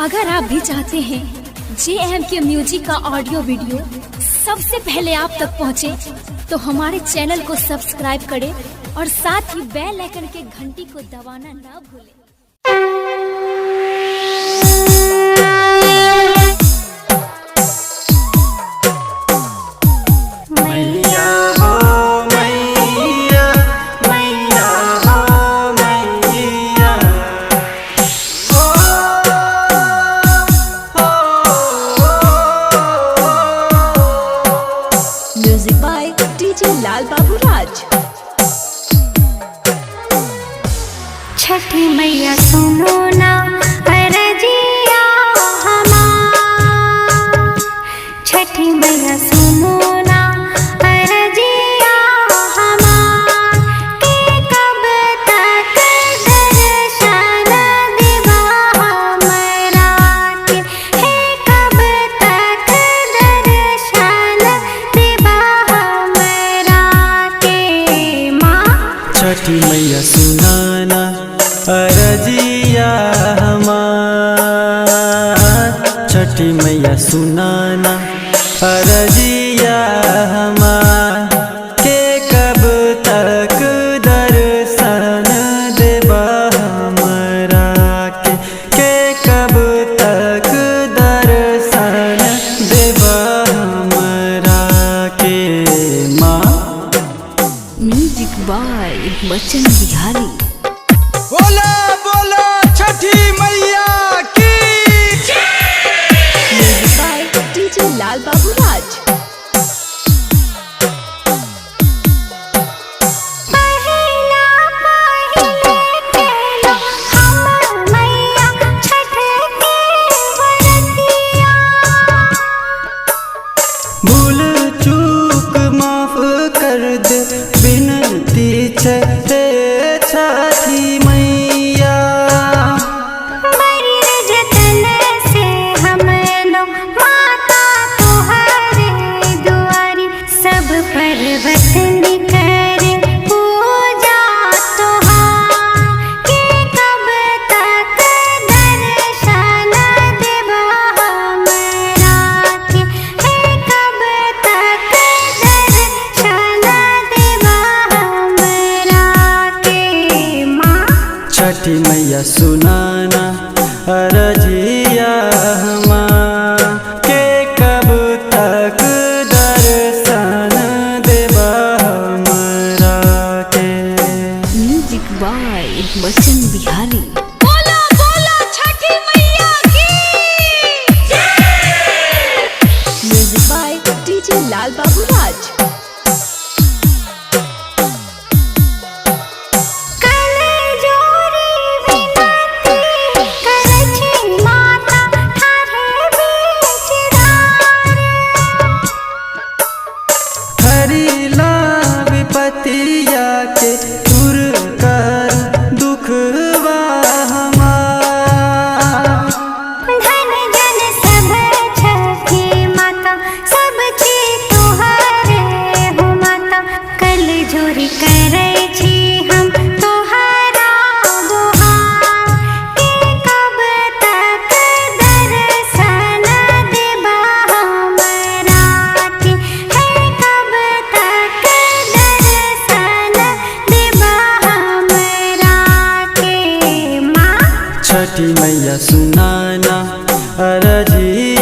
अगर आप भी चाहते हैं JMK म्यूजिक का ऑडियो वीडियो सबसे पहले आप तक पहुंचे, तो हमारे चैनल को सब्सक्राइब करें और साथ ही बेल आइकन के घंटी को दबाना ना भूलें। म्यूजिक बाय DJ लाल बाबू राज। छठी मैया सुनो ना अरजिया हमार, छठी मैया सुनो ना अरजिया हमार, के कब तक दर्शन देवा हमरा के, हे कब तक दर्शन देवा हमरा के। माँ छठी मैया सुनाना अरजिया हमार, छठी मैया सुनाना अरजिया हमार, के कब तक दर्शन देबा हमरा के कब तक दर्शन देबा हमरा के। माँ म्यूजिक बाय बच्चन बिहारी। बोला बोला छठी मैया की। म्यूजिक बाय DJ लाल बाबू राज। पहिला पहिले केलो हमर मैया छठ के व्रतिया, भूल चूक माफ कर दे, बिनती छै हे छठी मैया। बड़ी जतन से हम लोग माता तुहरे दुआरी, सब पर्वत निकरे पूजा तुहार, के कब तक दर्शन देवा हमरा के, हे कब तक दर्शन देवा हमरा के। माँ छठी मैया सुनाना अरजिया हमार, के कब तक दर्शन देबा हमरा के। म्यूजिक बाय बच्चन बिहारी। बोला बोला छठी मैया की। म्यूजिक बाय DJ लाल बाबू राज। कलजोरी विनती करै छी माता ठाढ़े बीच धार, हरिला विपतिया के दूर कर दुखवा हमार। धन जन सब छठी माता, सब चीज तुहरे हो माता, कलजोरी करै छी हम तुहरा दुहार, के कब तक दर्शन देबा हमरा के, हे कब तक दर्शन देबा हमरा के। माँ छठी मैया सुनाना अरजिया